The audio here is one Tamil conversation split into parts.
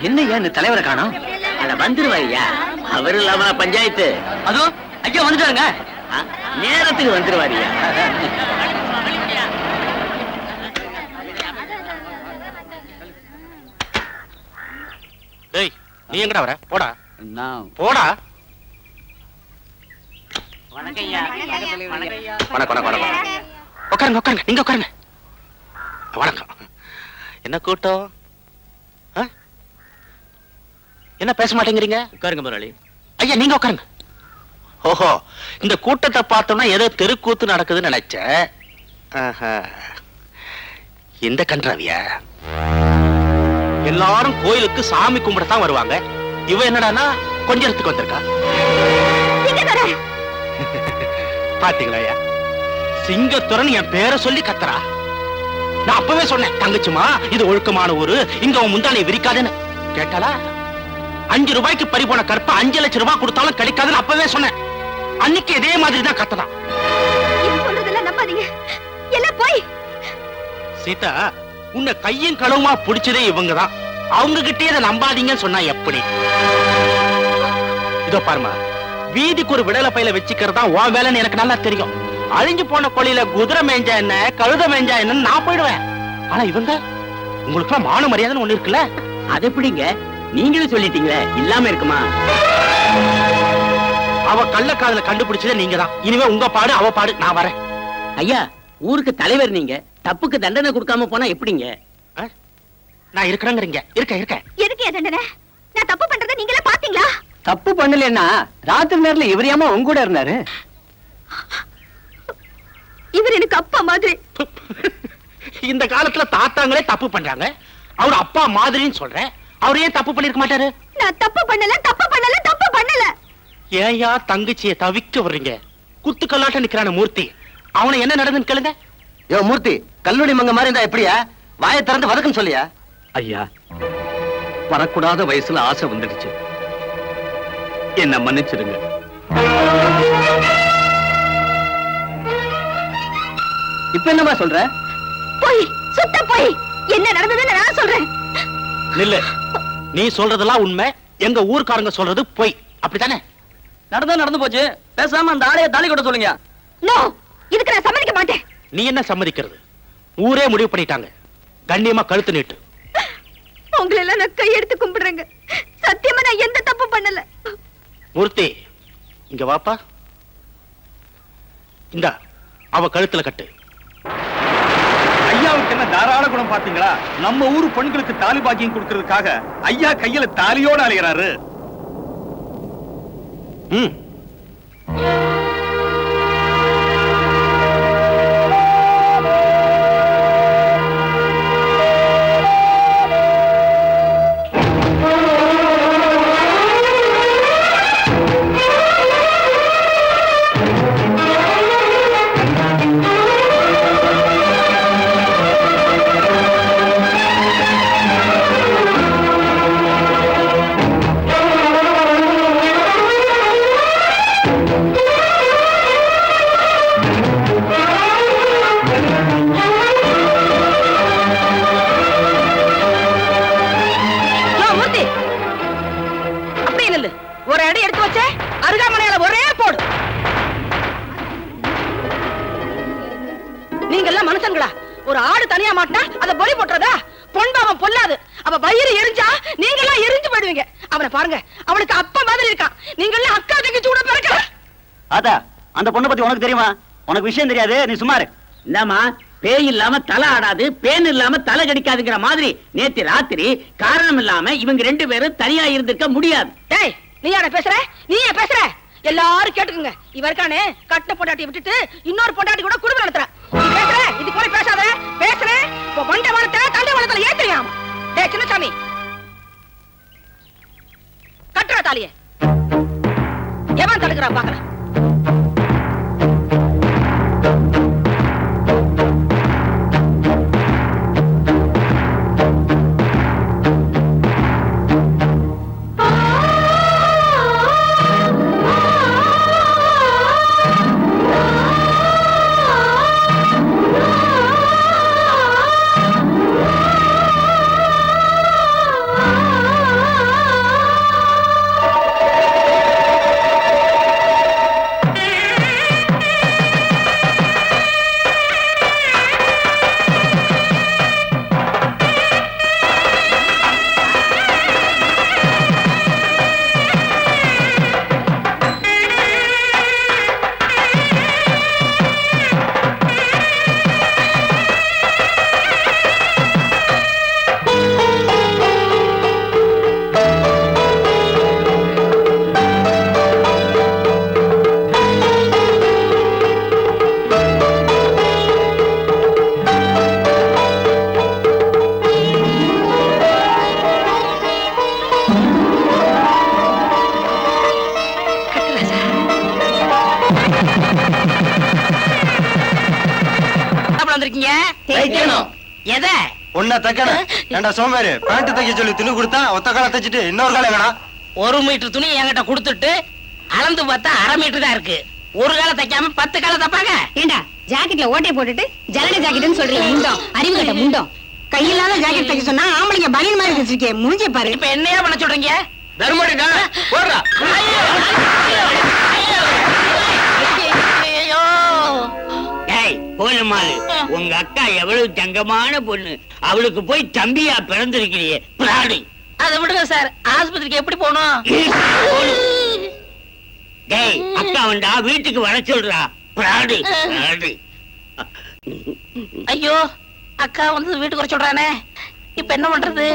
என்னையா இந்த தலைவரை காணோம்? அத வந்துருவாரியா? அவர் இல்லாம பஞ்சாயத்து. அதோ ஐயா வந்துட்டாருங்க. நேரத்துக்கு வந்துருவாரியா? டேய், நீ எங்கடா வர? போடா போடா. வணக்கம். உட்காருங்க, நீங்க உட்காருங்க. வணக்கம். என்ன கூட்டம்? என்ன பேச மாட்டேங்கிறீங்க? உட்காருங்க முதலாளி. ஐயா நீங்க உட்காருங்க. ஓஹோ, இந்த கூட்டத்தை பார்த்தோம்னா ஏதோ தெருக்கூத்து நடக்குதுன்னு நினைச்சேன். இந்த கன்றாவியா? எல்லாரும் கோயிலுக்கு சாமி கும்பிடத்தான் வருவாங்க. இவ என்னடானா கொஞ்சத்துக்கு வந்திருக்கா. பாத்தீங்களா ஐயா, சிங்கத்துறன் என் பேரை சொல்லி கத்துறா. நான் அப்பவே சொன்னேன், தங்கச்சுமா இது ஒழுக்கமான ஊரு, இங்க உன் முந்தானை விரிக்காதுன்னு. கேட்டாளா? 5 ரூபாய்க்கு பறி போன கற்ப 5 லட்சம் ரூபாய் கொடுத்தாலும் கிடைக்காதுன்னு அப்பவே சொன்னேன். அன்னைக்கு இதே மாதிரி தான் கத்ததான். சீதா, உன்னை கையும் களவுமா பிடிச்சதே இவங்கதான். அவங்க கிட்டே இதை நம்பாதீங்கன்னு சொன்னா எப்படி? இதோ பாருமா, வீதிக்கு ஒரு விடல பையில வச்சுக்கிறதா உன் வேலைன்னு எனக்கு நல்லா தெரியும். அழிஞ்சு போன கொள்ளையில குதிரை மேஞ்சா என்ன, கழுத மேஞ்சா என்னன்னு நான் போயிடுவேன். ஆனா இவங்க, உங்களுக்கு மான மரியாதைன்னு ஒண்ணு இருக்குல்ல. அது எப்படிங்க? நீங்களும் சொல்லிட்டீங்களே, இல்லாம இருக்குமா? அவ கள்ளக்காதல கண்டுபிடிச்சதே நீங்க தான். இனிமே உங்க பாடு அவ பாடு, நான் வரேன். ஐயா, ஊருக்கு தலைவர் நீங்க, தப்புக்கு தண்டனை கொடுக்காம போனா எப்படிங்க? நான் இருக்கிறேங்கிறீங்க. இருக்க எதுக்கு தண்டனை? நான் தப்பு பண்றதை நீங்களே பாத்தீங்களா? தப்பு பண்ணலன்னா ராத்திரி நேரத்துல இவரியாம உங்க கூட இருந்தாரு. இவர் எனக்கு அப்பா மாதிரி. இந்த காலத்துல தாத்தாங்களே தப்பு பண்றாங்க. அவர் அப்பா மாதிரின்னு சொல்றேன். அவர் ஏன் தப்பு பண்ணிருக்க மாட்டாரு? நான் தப்பு பண்ணல. ஏயா தங்கச்சிய தவிக்க வர்றீங்க? குத்து கல்லாட்ட நிக்கிறான மூர்த்தி, அவனை என்ன நடந்துன்னு கேளுங்க. யோ மூர்த்தி, கல்லூரி மங்க மாதிரி இருந்தா எப்படியா? வாயை திறந்து வதக்குன்னு சொல்லியா? ஐயா, வரக்கூடாத வயசுல ஆசை வந்துடுச்சு, என்ன மன்னிச்சிருங்க. இப்ப என்னமா சொல்ற? போய் சுத்த போய் என்ன நடந்ததுன்னு நான் சொல்றேன். நில்லு. நீ சொல்றதெல்லாம் உண்மை, எங்க ஊர்க்காரங்க சொல்றது பொய். அப்படித்தானே? நடந்து போச்சு. பேசாம அந்த ஆளைய தாலி கொட்ட சொல்லுங்க. நோ, இதுக்கு நான் சம்மதிக்க மாட்டேன். நீ என்ன சம்மதிக்கிறது? ஊரே முடிவு பண்ணிட்டாங்க. கண்ணியமா கழுத்து நீட்டு. உங்களை எல்லாம் நான் கையெடுத்து கும்பிடுறேங்க. சத்தியமா நான் எந்த தப்பு பண்ணல. மூர்த்தி, இங்க வாப்பா. இந்தா, அவ கழுத்துல கட்டு. ஐயாவுக்கு என்ன தாராள குணம் பாத்தீங்களா? நம்ம ஊரு பெண்களுக்கு தாலி பாக்கியம் கொடுக்கிறதுக்காக ஐயா கையில தாலியோட அலைகிறாரு. ஒரு அடி எடுத்து வச்சே அருகாமனையால ஒரே போடு. நீங்க எல்லாம் மனுஷங்களா? ஒரு ஆடு தனியா மாட்டினா அத பலி போட்டுறதா? பொன்பாவம் பொல்லாது. அவ வயிறு எரிஞ்சா நீங்க எல்லாம் எரிஞ்சு போயிடுவீங்க. அவனை பாருங்க, அவனுக்கு அப்பா மாதிரி இருக்கான். நீங்க எல்லாம் அக்கா தங்கச்சி கூட பிறக்க. அதா, அந்த பொண்ணை பத்தி உனக்கு தெரியுமா? உனக்கு விஷயம் தெரியாது, நீ சும்மா இரு. இந்தாமா, பேய் இல்லாம தலை ஆடாது, பேன் இல்லாம தலை கடிக்காதுங்கிற மாதிரி நேத்து ராத்திரி காரணம் இல்லாம இவங்க 2 பேரும் தனியா இருந்திருக்க முடியாது. டேய், நீ யார பேசுற? நீ ஏன் பேசுற? எல்லாரும் கேட்டுக்குங்க. இவருக்கானே கட்ட பொண்டாட்டி விட்டுட்டு இன்னொரு பொண்டாட்டி கூட குடும்பம் நடத்துற. நீ பேசுற, இதுக்கு மேல பேசாத. பேசுற, கொண்ட வளத்துல தண்டை வளத்துல ஏத்துறியாமா? டேய் சின்னசாமி, கட்டுற தாலிய எவன் தடுக்கிறா பாக்கலாம். வந்திருக்கீங்க தைக்கணும். எதை உன்ன தக்கணும். ஏண்டா சோம்பேறி, பேண்ட் தைக்க சொல்லி துணி கொடுத்தா ஒத்த காலை தைச்சிட்டு இன்னொரு காலை வேணா. 1 மீட்டர் துணி என்கிட்ட கொடுத்துட்டு அளந்து பார்த்தா 1/2 மீட்டர் தான் இருக்கு. ஒரு காலை தைக்காம 10 காலை தப்பாங்க. ஏண்டா ஜாக்கெட்ல ஓட்டை போட்டுட்டு ஜலட ஜாக்கெட்னு சொல்றீங்க? முண்டம், அறிவு கட்ட முண்டம். கையில்லாத ஜாக்கெட் தைக்க சொன்னா ஆம்பளைங்க பனியன் மாதிரி வச்சிருக்கே, மூஞ்சி பாரு. இப்ப என்னையா பண்ண சொல்றீங்க? தர்மடிடா போடுறா. போலமாலு, உங்க அக்கா எவ்வளவு தங்கமான பொண்ணு, அவளுக்கு போய் தம்பியா பிறந்திருக்கிறியே பிராடி. அதை விடுங்க சார், ஆஸ்பத்திரிக்கு எப்படி போகணும்? டேய், அக்கா வந்தா வீட்டுக்கு வர சொல்றா. பிராடி பிராடி. ஐயோ, அக்கா வந்து வீட்டுக்கு வர சொல்றானே, இப்ப என்ன பண்றது?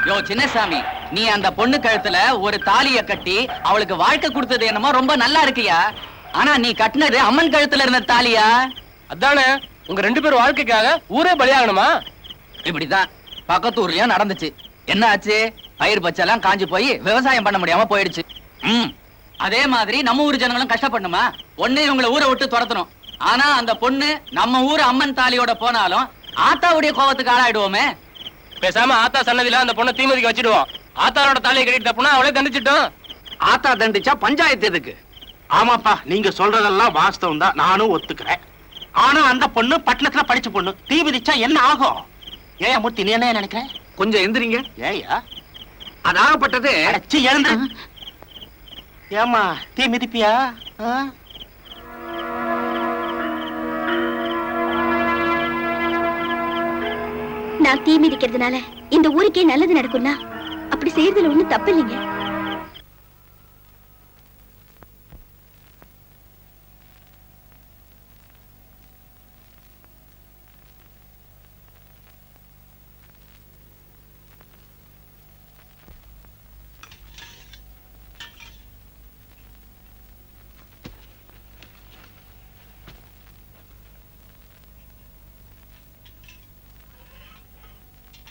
யோ சின்னசாமி, நீ அந்த பொண்ணு கழுத்துல ஒரு தாலிய கட்டி அவளுக்கு வாழ்க்கை கொடுத்தது என்னமோ ரொம்ப நல்லா இருக்கியா. ஆனா நீ கட்டினது அம்மன் கழுத்துல இருந்த தாலியா? அதானே, உங்க 2 பேர் வாழ்க்கைக்காக ஊரே பலியாகணுமா? இப்படிதான் பக்கத்து ஊர்லயும் நடந்துச்சு. என்ன ஆச்சு? பயிர் பச்செல்லாம் காஞ்சு போய் விவசாயம் பண்ண முடியாம போயிடுச்சு. அதே மாதிரி நம்ம ஊர் ஜனங்களும் கஷ்டப்படணுமா? ஒண்ணு இவங்களை ஊரை விட்டு துரத்தணும். ஆனா அந்த பொண்ணு நம்ம ஊர் அம்மன் தாலியோட போனாலும் ஆத்தாவுடைய கோபத்துக்கு ஆளாயிடுவோமே. பேசாம ஆத்தா சன்னதியில அந்த பொண்ணை தீமதிக்கு வச்சிடுவோம். ஆத்தாரோட தாலியை கட்டிட்டு தப்புனா அவளே தண்டிச்சிட்டோம். ஆத்தா தண்டிச்சா பஞ்சாயத்து எதுக்கு? ஆமாப்பா, நீங்க சொல்றதெல்லாம் வாஸ்தவம் தான், நானும் ஒத்துக்கிறேன். ஆனா அந்த பொண்ணு பட்டணத்துல படிச்ச பொண்ணு, தீ மிதிச்சா என்ன ஆகும்? ஏயா மூர்த்தி, நீ என்ன நினைக்கிற? கொஞ்சம் எந்திரிங்க. ஏயா அதாகப்பட்டது. அடைச்சி எழுந்து. ஏமா தீ மிதிப்பியா? நான் தீ மிதிக்கிறதுனால இந்த ஊருக்கே நல்லது நடக்கும்னா அப்படி செய்யறதுல ஒண்ணும் தப்பு இல்லைங்க.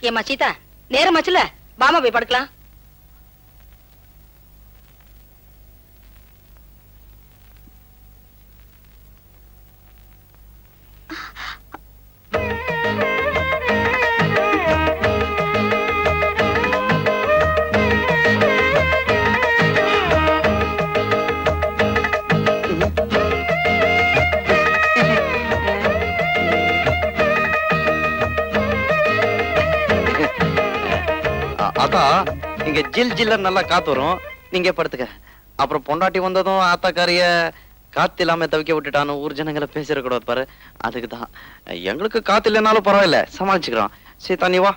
ஏமா சீதா, நேரம் ஆச்சுல, வாமா போய் படுக்கலாம். ஆத்தா, இங்க ஜில் ஜில்ல நல்லா காத்து வரும், நீங்க படுத்துக்க. அப்புறம் பொண்டாட்டி வந்ததும் ஆத்தாக்காரிய காத்து இல்லாம தவிக்க விட்டுட்டான்னு ஊர் ஜனங்களை பேசிடக்கூடாது பாரு, அதுக்குதான். எங்களுக்கு காத்து இல்லைனாலும் பரவாயில்ல, சமாளிச்சுக்கிறோம். சீதா நீ வா.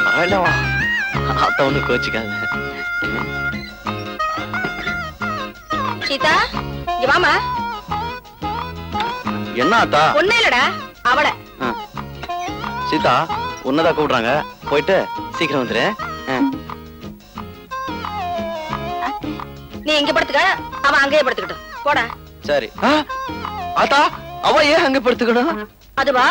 பரவாயில்ல வா, ஆத்தா ஒண்ணு கோச்சிக்காத. சீதா, இங்க வாமா. என்ன ஆத்தா? ஒண்ணே இல்லடா, அவள. சீதா, உன்னதான் கூப்பிடுறாங்க, போயிட்டு சீக்கிரம் வந்துரு. நீ இங்க படுத்துக்க, அவன் அங்கேயே படுத்துக்கிட்டு போடா. சரி. ஆத்தா, அவ ஏன் அங்க படுத்துக்கணும்? அதுவா,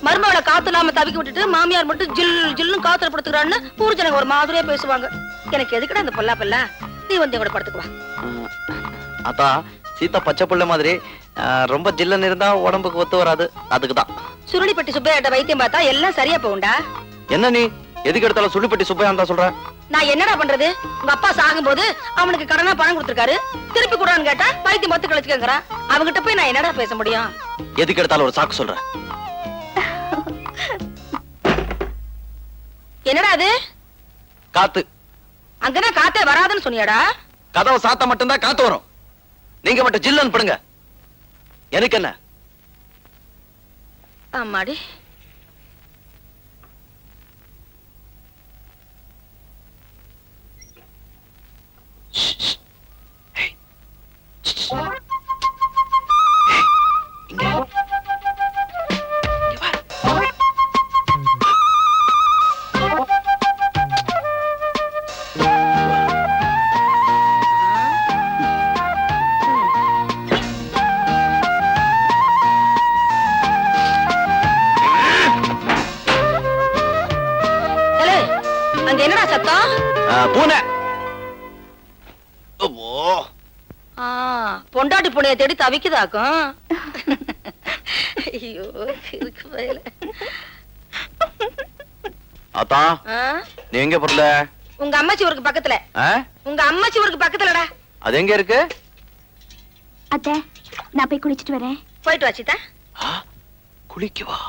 மருமகளை காத்து இல்லாம தவிக்க விட்டுட்டு மாமியார் மட்டும் ஜில் ஜில்னு காத்துல படுத்துக்கிறான்னு ஊர் ஜனங்க ஒரு மாதிரியா பேசுவாங்க. எனக்கு எதுக்குடா அந்த பொல்லா பல்லா? நீ வந்து கூட படுத்துக்குவா. ஆத்தா, சீதா பச்சை புள்ள மாதிரி ரொம்ப ஜில்லன்னு இருந்தா உடம்புக்கு ஒத்து வராது, அதுக்குதான். சுருளிப்பட்டி சுப்பையாட்ட வைத்தியம் பார்த்தா எல்லாம் சரியா போகும்டா. என்ன நீ எதுக்கு எடுத்தாலும் சுள்ளிப்பட்டி சுப்பையா தான் சொல்ற? நான் என்னடா பண்றது? உங்க அப்பா சாகும்போது அவனுக்கு கடனா பணம் கொடுத்திருக்காரு, திருப்பி கூடான்னு கேட்டா வைத்தியம் மொத்த கழிச்சுக்கங்கிறான். அவங்கிட்ட போய் நான் என்னடா பேச முடியும்? எதுக்கு எடுத்தாலும் ஒரு சாக்கு சொல்ற? என்னடா அது? காத்து. அங்கதான் காத்தே வராதுன்னு சொன்னியாடா? கதவை சாத்த மட்டும்தான் காத்து வரும், நீங்க மட்டும் ஜில்லுன்னு படுங்க. எனக்கு என்ன? அம்மாடி. பூனை. பொண்டாட்டி புனைய தேடி தவிக்குதாக்கும். ஐயோ இருக்கு பயல. அத்தா நீ எங்க போறல? உங்க அம்மாச்சி ஊருக்கு பக்கத்துல. உங்க அம்மாச்சி ஊருக்கு பக்கத்துலடா. அது எங்க இருக்கு? அத்தை, நான் போய் குளிச்சிட்டு வரேன். போயிட்டு வா சீதா. குளிக்கவா?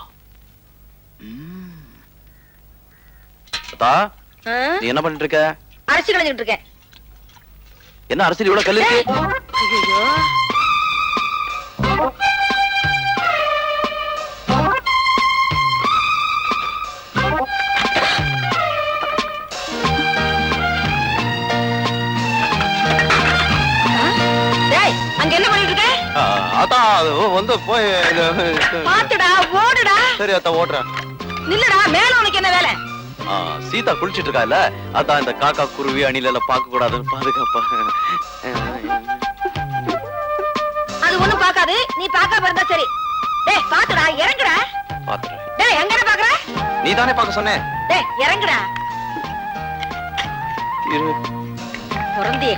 அத்தா நீ என்ன பண்ணிட்டு இருக்க? அரிசி களைஞ்சிட்டு இருக்கேன். என்ன அரசியல் இவ்வளவு கல்லு இருக்கு? ஐயோ டேய் அங்க என்ன பண்ணிட்டு இருக்க? அத்தா வந்து போய் பாத்துடா ஓடுடா. சரி அத்தா ஓடுறேன். நில்லுடா, மேல உனக்கு என்ன வேலை? சீதா குளிச்சிட்டு இருக்கா இல்ல, அதான் இந்த காக்கா குருவி அணில பார்க்க கூடாதுன்னு பாதுகாப்பா. அது ஒண்ணும் பாக்காது, நீ பாக்காம இருந்தா சரி. டேய் பாத்துடா, இறங்குடா. பாத்துறேன். டேய் எங்கடா பாக்குற? நீ தானே பார்க்க சொன்னே. டேய் இறங்குடா. இரு. பொறந்தியே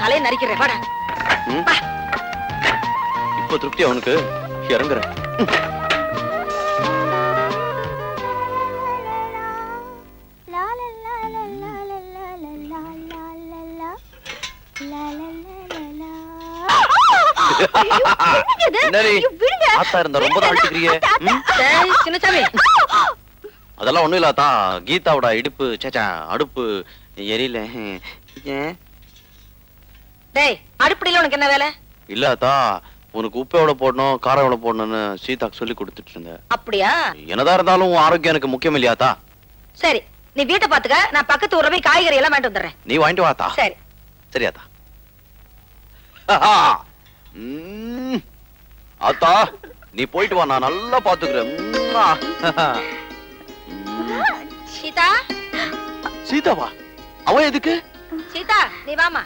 தலையை நரிக்கிறேன், வாடா. வா. இப்போ திருப்தி அவனுக்கு, இறங்குறேன். அதெல்லாம் ஒண்ணும் இல்லாதா, கீதாவோட இடுப்பு சேச்சா அடுப்பு எரியல. டேய் அடுப்படியில உனக்கு என்ன வேலை? இல்லாதா, உனக்கு உப்பு எவ்வளவு போடணும் காரம் எவ்வளவு போடணும்னு சீதாக்கு சொல்லி கொடுத்துட்டு இருந்தேன். அப்படியா? என்னதான் இருந்தாலும் ஆரோக்கியம் எனக்கு முக்கியம் இல்லையாத்தா? சரி, நீ வீட்டை பாத்துக்க, நான் பக்கத்து ஊர்ல போய் காய்கறி எல்லாம் வாங்கிட்டு வந்துடுறேன். நீ வாங்கிட்டு வாத்தா. சரி சரியாத்தா. ஆத்தா நீ போயிட்டு வா, நான் நல்லா பாத்துக்கிறேன். சீதா. சீதாவா? அவ எதுக்கு? சீதா நீ வாமா.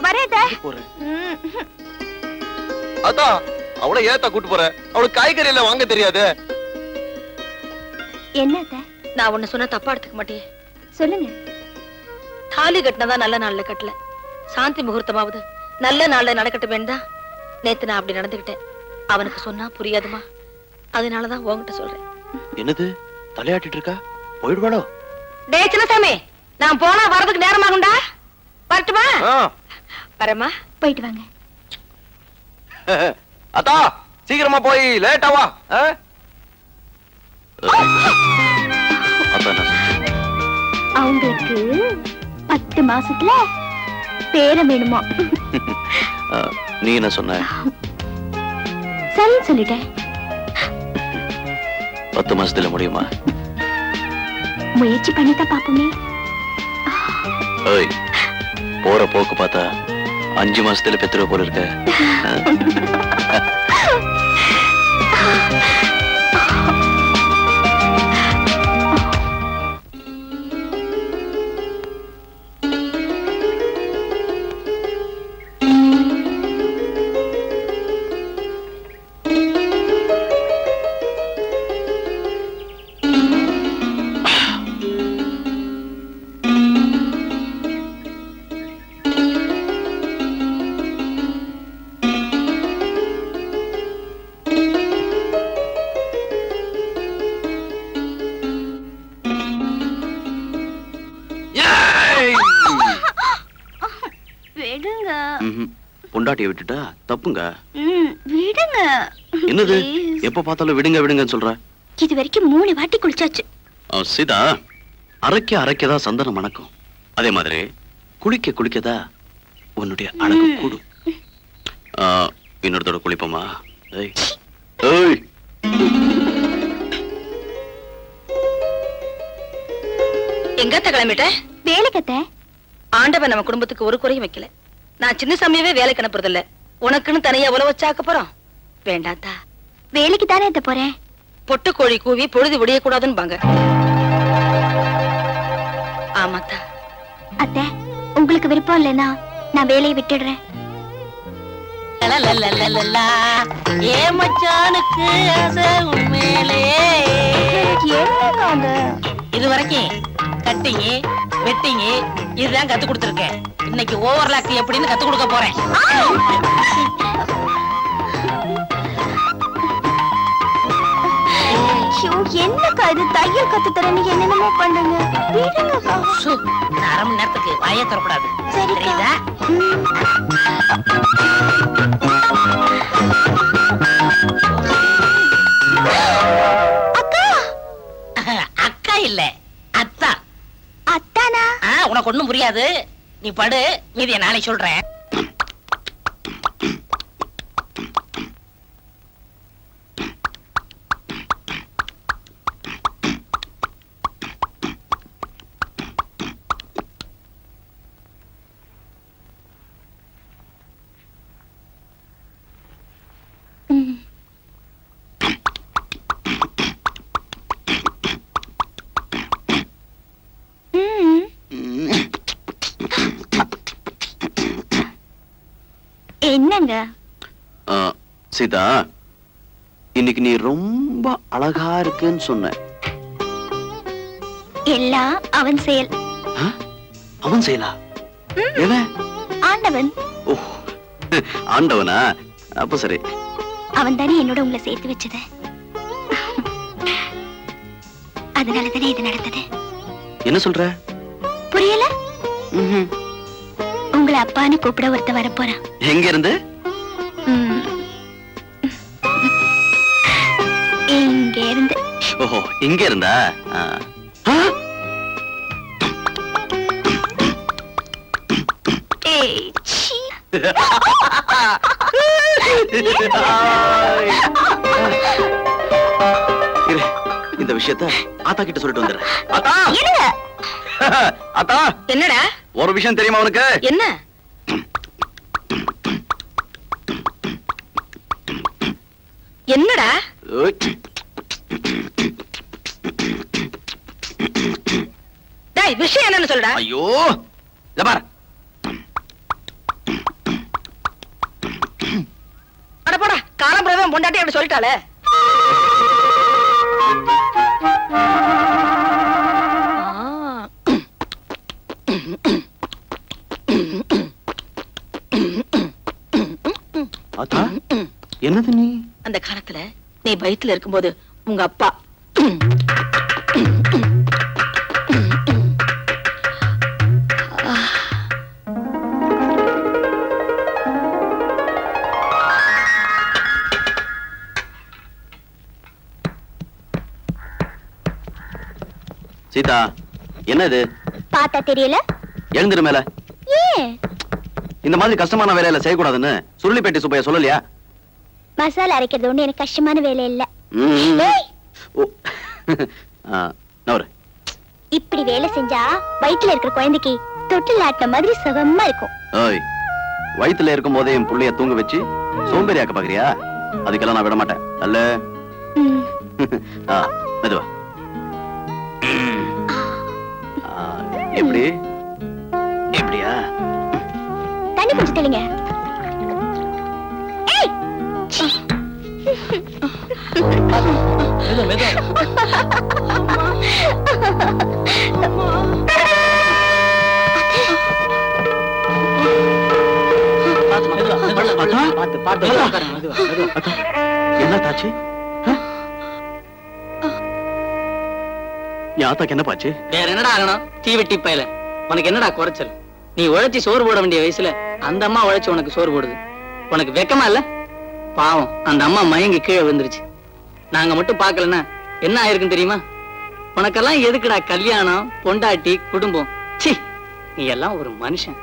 வரேன். அத்தா அவளை ஏத்தா கூட்டு போற? அவளுக்கு காய்கறி எல்லாம் வாங்க தெரியாது. என்ன? நான் ஒண்ணு சொன்ன தப்பா எடுத்துக்க மாட்டேன். சொல்லுங்க. தாலி கட்டினதா நல்ல நாள்ல கட்டல, சாந்தி முகூர்த்தமாவது நல்ல நாள்ல நடக்கட்டும் வேண்டாம். நேத்து நான் அப்படி நடந்துகிட்டேன். அவனுக்கு சொன்னா புரியாதுமா, அதனாலதான் உன்கிட்ட சொல்றேன். என்னது தலையாட்டிட்டு இருக்கா? போயிடுவாளோ? டே சின்னசாமி, நான் போனா வரதுக்கு நேரமாகும்டா. வரட்டுமா? வரமா. போயிட்டு வாங்க. அத்தா சீக்கிரமா போய் லேட்டா வா. அவங்களுக்கு 10 மாசத்துல பேரம் வேணுமா? நீ என்ன சொன்ன? சரி சொல்லிட்டேன். 10 மாசத்துல முடியுமா? முயற்சி பண்ணிதான் பாப்போமே. ஏய், போற போக்கு பார்த்தா 5 மாசத்துல பெத்துற போல இருக்க. பொண்டாட்டியை விட்டுட்டா தப்புங்க. விடுங்க. என்னது எப்ப பார்த்தாலும் விடுங்க விடுங்கன்னு சொல்ற? இது வரைக்கும் 3 வாட்டி குளிச்சாச்சு. சீதா, அரைக்கதா சந்தனம் மணக்கும். அதே மாதிரி குளிக்க குளிக்கதா உன்னுடைய அழகு கூடும். இன்னொருத்தோட குளிப்போமா? எங்கத்த கிளம்பிட்ட? வேலைக்கத்த. ஆண்டவன் நம்ம குடும்பத்துக்கு ஒரு குறையும் வைக்கல. நான் சின்ன சமயமே வேலைக்கு அனுப்புறதில்ல. உனக்குன்னு தனியா உழவு வச்சாக்க போறோம். வேண்டாத்தா. வேலைக்கு தானே எத்த போறேன். பொட்டு கோழி கூவி பொழுது விடிய கூடாதுன்னு பாங்க. ஆமாத்தா. அத்தை, உங்களுக்கு விருப்பம் இல்லைன்னா நான் வேலையை விட்டுடுறேன். ஏ மச்சானுக்கு ஆசை உண்மையிலே. என்னங்க இது வரைக்கும் கட்டிங் வெட்டிங் இதுதான் கத்து கொடுத்துருக்கேன். இன்னைக்கு ஓவர்லாக் எப்படின்னு கத்து கொடுக்க போறேன். என்னக்கா இது தையல் கத்து தரேன்னு என்னென்னமோ பண்ணுங்க. விடுங்கக்கா. சு, இந்த அரை மணி நேரத்துக்கு வாயே தரக்கூடாது. சரிக்கா. தெரியுதா? அக்கா. அக்கா இல்ல, அத்தா. அத்தானா? உனக்கு ஒண்ணும் புரியாது. நீ படு, மீதிய நாளைக்கு சொல்றேன். என்னங்க? சீதா, இன்னைக்கு நீ ரொம்ப அழகா இருக்குன்னு சொன்ன. எல்லாம் அவன் செயல். அவன் செய்யலா? எவன்? ஆண்டவன். ஓ, ஆண்டவனா? அப்ப சரி. அவன் தானே என்னோட உங்களை சேர்த்து வச்சது. அதனால தானே இது நடந்தது. என்ன சொல்ற? புரியல? உங்களை அப்பான்னு கூப்பிட ஒருத்த வர போறான். எங்க இருந்து? இங்க இருந்து. ஓஹோ, இங்க இருந்தா? இந்த விஷயத்த ஆத்தா கிட்ட சொல்லிட்டு வந்துடுறேன். ஆத்தா! ஆத்தா! என்னடா? ஒரு விஷயம் தெரியுமா உனக்கு? என்ன? என்னடா? டேய், விஷயம் என்னன்னு சொல்றா? ஐயோ, இத பாரு. அட போடா, காலம்புறதான் பொண்டாட்டி அப்படி சொல்லிட்டாளே. ஆத்தா, என்னது நீ? அந்த காலத்துல நீ வயித்துல இருக்கும்போது உங்க அப்பா சீதா, என்ன இது? பார்த்தா தெரியல? எழுந்திரு மேல. ஏன்? இந்த மாதிரி கஷ்டமான வேலையில செய்யக்கூடாதுன்னு சுருளிப்பேட்டை சுப்பையா சொல்லலையா? மசாலா அரைக்கிறது ஒண்ணு எனக்கு கஷ்டமான வேலை இல்ல. நவரு. இப்படி வேலை செஞ்சா வயிற்றுல இருக்கிற குழந்தைக்கு தொட்டில் ஆட்டின மாதிரி சுகமா இருக்கும். ஓய், வயித்துல இருக்கும் போதே என் புள்ளைய தூங்க வச்சு சோம்பேறி ஆக்க பாக்குறியா? அதுக்கெல்லாம் நான் விட மாட்டேன். அல்ல மெதுவா. எப்படி? எப்படியா? தண்ணி கொஞ்சம் தெளிங்க. என்ன தாச்சு? யாத்தாக்கு என்ன பாச்சு? வேற என்னடா ஆகணும்? தீவெட்டி பயல, உனக்கு என்னடா குறைச்சல்? நீ உழைச்சி சோறு போட வேண்டிய வயசுல அந்த அம்மா உழைச்சு உனக்கு சோறு போடுது. உனக்கு வெக்கமா இல்ல? பாவம், அந்த அம்மா மயங்கி கீழே விழுந்துருச்சு. நாங்க மட்டும் பாக்கலன்னா என்ன ஆயிருக்குன்னு தெரியுமா? உனக்கெல்லாம் எதுக்குடா கல்யாணம், பொண்டாட்டி, குடும்பம்? சி, நீ எல்லாம் ஒரு மனுஷன்.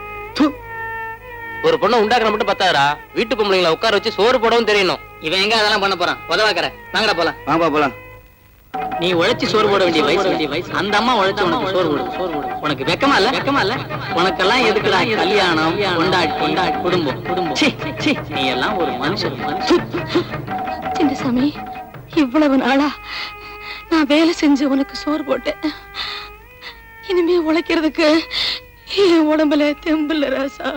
ஒரு பொண்ணை உண்டாக்குற மட்டும் பத்தாதடா, வீட்டு பொம்பளைங்களை உட்கார வச்சு சோறு போடவும் தெரியணும். இவன் எங்க அதெல்லாம் பண்ண போறான்? உதவாக்கற. வாங்கடா போலாம். வாங்க போலாம். நீ உழைச்சி சோறு போட வேண்டிய வயசு அந்த அம்மா உழைச்சு உனக்கு சோறு போடுது. உனக்கு வெக்கமா இல்ல? வெக்கமா இல்ல? உனக்கெல்லாம் எதுக்குடா கல்யாணம், பொண்டாட்டி, குடும்பம்? சி, சி, நீ எல்லாம் ஒரு மனுஷன். சின்னசாமி, இவ்வளவு நாளா நான் வேலை செஞ்சு உனக்கு சோறு போட்டேன். இனிமே உழைக்கிறதுக்கு என் உடம்புல தெம்பில்ல ராசா.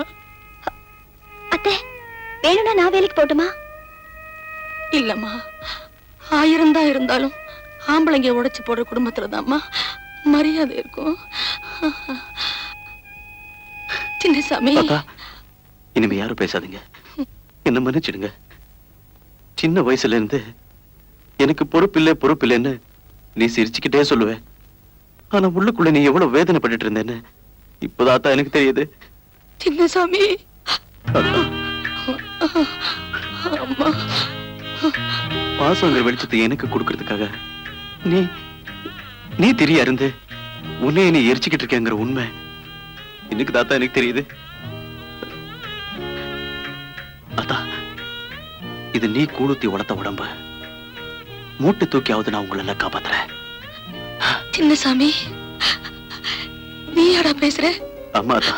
அத்தை, வேணும்னா நான் வேலைக்கு போட்டுமா? இல்லம்மா, 1000 தான் இருந்தாலும் ஆம்பளைங்க உடைச்சு போடுற குடும்பத்துலதாம்மா மரியாதை இருக்கும். சின்னசாமி, தாத்தா, இனிமே யாரும் பேசாதீங்க. என்ன மன்னிச்சிடுங்க. சின்ன வயசுல இருந்து எனக்கு பொறுப்பில்லைன்னு நீ சிரிச்சுக்கிட்டே சொல்லுவ. ஆனா உள்ளுக்குள்ள நீ எவ்வளவு வேதனைப்பட்டுட்டு இருந்தேன்னு இப்போதாத்தா எனக்கு தெரியுது. சின்னசாமி, பாசங்கிற வெளிச்சத்தை எனக்கு கொடுக்கறதுக்காக நீ நீ திரிய இருந்து உன்னைய நீ எரிச்சுக்கிட்டு இருக்கேங்கிற உண்மை இன்னைக்கு தாத்தா எனக்கு தெரியுது. அத்தா, இது நீ கூழுத்தி வளர்த்த உடம்ப மூட்டை தூக்கியாவது நான் உங்களை எல்லாம் காப்பாத்துறேன். சின்னசாமி, நீயாடா பேசுற? அம்மா அத்தா,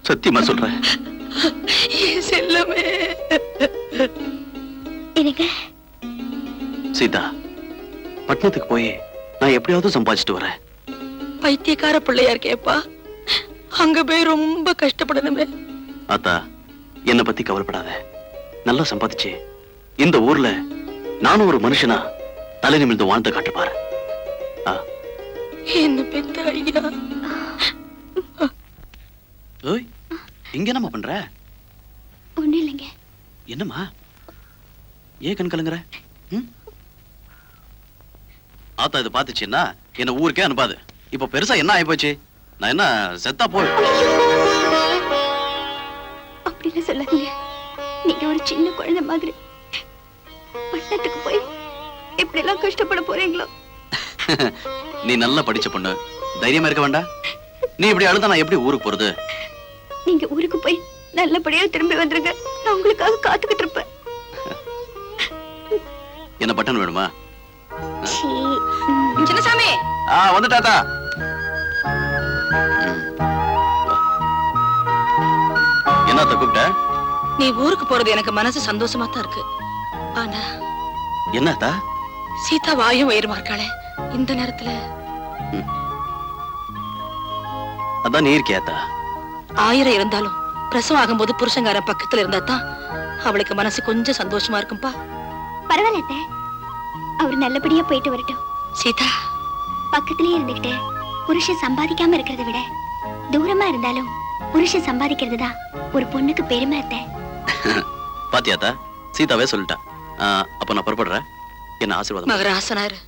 சத்தியமா சொல்றேன். என் செல்லமே. எனக்கு சீதா, பட்டணத்துக்கு போய் நான் எப்படியாவது சம்பாதிச்சுட்டு வரேன். பைத்தியக்கார பிள்ளையா இருக்கேப்பா. அங்க போய் ரொம்ப கஷ்டப்படணுமே. அத்தா, என்னை பத்தி கவலைப்படாத. நல்லா சம்பாதிச்சு இந்த ஊர்ல நானும் ஒரு மனுஷனா தலை நிமிர்ந்து வாழ்ந்து காட்டுப்பாரு. என்ன பெத்த ஐயா. ஓய், இங்க என்னம்மா பண்ற? ஒண்ணும் இல்லைங்க. என்னம்மா ஏன் கண் கலங்குற? ஆத்தா இது பாத்துச்சுன்னா என்ன ஊருக்கே அனுப்பாது. இப்ப பெருசா என்ன ஆயிப்போச்சு? நான் என்ன செத்தா போய்? அப்படின்னு சொல்லாதீங்க. நீங்க ஒரு சின்ன குழந்தை மாதிரி பட்டணத்துக்கு போய் எப்படி எல்லாம் கஷ்டப்பட போறீங்களோ. நீ நல்லா படிச்ச பொண்ணு, தைரியமா இருக்க வேண்டாம். நீ இப்படி அழுதா நான் எப்படி ஊருக்கு போறது? நீங்க ஊருக்கு போய் நல்லபடியா திரும்பி வந்துருங்க. நான் உங்களுக்காக காத்துக்கிட்டு இருப்பேன். என்ன பட்டன் வேணுமா? சின்னசாமி, வந்துட்டாத்தா. என்னத்த கூப்பிட்ட? நீ ஊருக்கு போறது எனக்கு மனசு சந்தோஷமா தான் இருக்கு. ஆனா என்னத்தா? சீதா வாயும் வயிறுமா இருக்காளே இந்த நேரத்துல. அதான் நீ இருக்கியாத்தா. 1000 இருந்தாலும் பிரசவம் ஆகும்போது புருஷங்கார பக்கத்துல இருந்தா தான் அவளுக்கு மனசு கொஞ்சம் சந்தோஷமா இருக்கும்பா. பரவாயில்ல, அவர் நல்லபடியா போயிட்டு வரட்டும். சீதா, பக்கத்திலேயே இருந்துகிட்டு புருஷன் சம்பாதிக்காம இருக்கிறத விட தூரமா இருந்தாலும் புருஷன் சம்பாதிக்கிறது தான் ஒரு பொண்ணுக்கு பெருமை. பாத்தியாத்தா, சீதாவே சொல்லிட்டா. அப்ப நான் புறப்படுறேன். என்ன ஆசீர்வாதம். மகராசனாரு,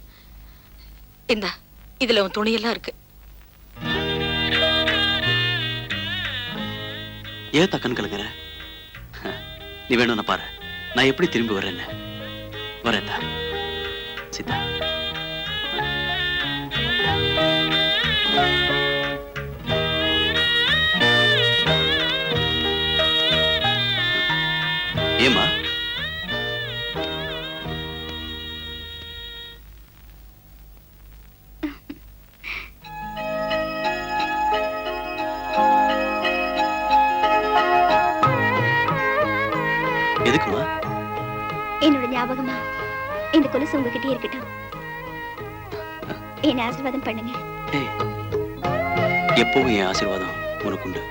இந்தா இதுல உன் துணியெல்லாம் இருக்கு. ஏன் தக்கன் கலங்குற? நீ வேணும்னு பாரு, நான் எப்படி திரும்பி வரேன்னு. வரேன்டா சீதா. ஏமா எதுக்குமா? என்னோட ஞாபகமா இந்த கொலுசு உங்ககிட்டயே இருக்கட்டும். என்ன ஆசீர்வாதம் பண்ணுங்க. எப்பவும் என் ஆசீர்வாதம் உனக்கு உண்டு.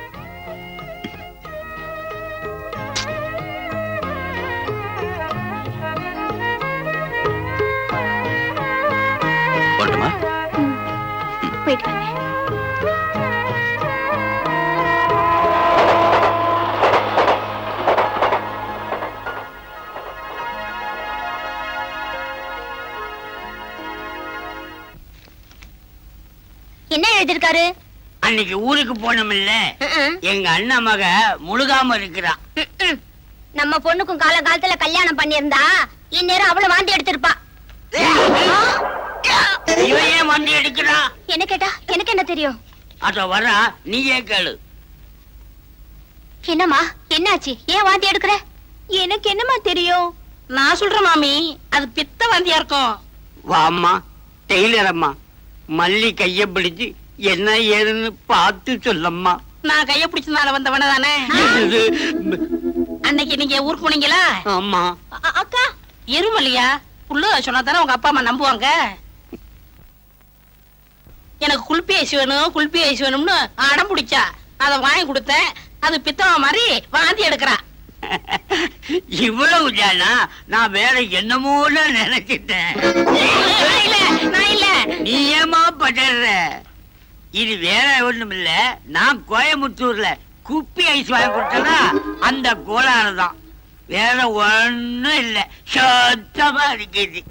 வரட்டுமா? போயிட்டு வாங்க. என்ன எழுதிருக்காரு? அன்னைக்கு ஊருக்கு போனோம்ல, எங்க அண்ணா மக முழுகாம இருக்கிறான். நம்ம பொண்ணுக்கும் காலகாலத்துல கல்யாணம் பண்ணியிருந்தா இந்நேரம் அவ்வளவு வாந்தி எடுத்திருப்பா. இவன் ஏன் வண்டி எடுக்கிறான்? என்ன கேட்டா எனக்கு என்ன தெரியும்? அத வரா, நீயே கேளு. என்னம்மா, என்னாச்சு? ஏன் வாந்தி எடுக்கிற? எனக்கு என்னம்மா தெரியும்? நான் சொல்றேன் மாமி, அது பித்த வாந்தியா இருக்கும். வாம்மா, டெய்லர் அம்மா, மல்லி கைய பிடிச்சு என்ன ஏதுன்னு பார்த்து சொல்லம்மா. நான் கைய பிடிச்சதுனால வந்தவன தானே. அன்னைக்கு நீங்க ஊருக்கு போனீங்களா? ஆமா. அக்கா, எருமல்லையா புள்ள சொன்னா தானே உங்க அப்பா அம்மா நம்புவாங்க. எனக்கு குல்பி ஐஸ் வேணும், குல்பி ஐஸ் வேணும்னு அடம் பிடிச்சா, அதை வாங்கி கொடுத்தேன். அது பித்தவ மாதிரி வாந்தி எடுக்கிறா. இவ்வளவு தானா? நான் வேற என்னமோல நினைச்சிட்டேன். நான் இல்ல. நீ ஏமா படுற? இது வேற ஒண்ணும் இல்ல. நான் கோயம்புத்தூர்ல குப்பி ஐஸ் வாங்கி கொடுத்தனா அந்த கோளாறு தான். வேற ஒண்ணும் இல்ல. சுத்தமா இருக்குது.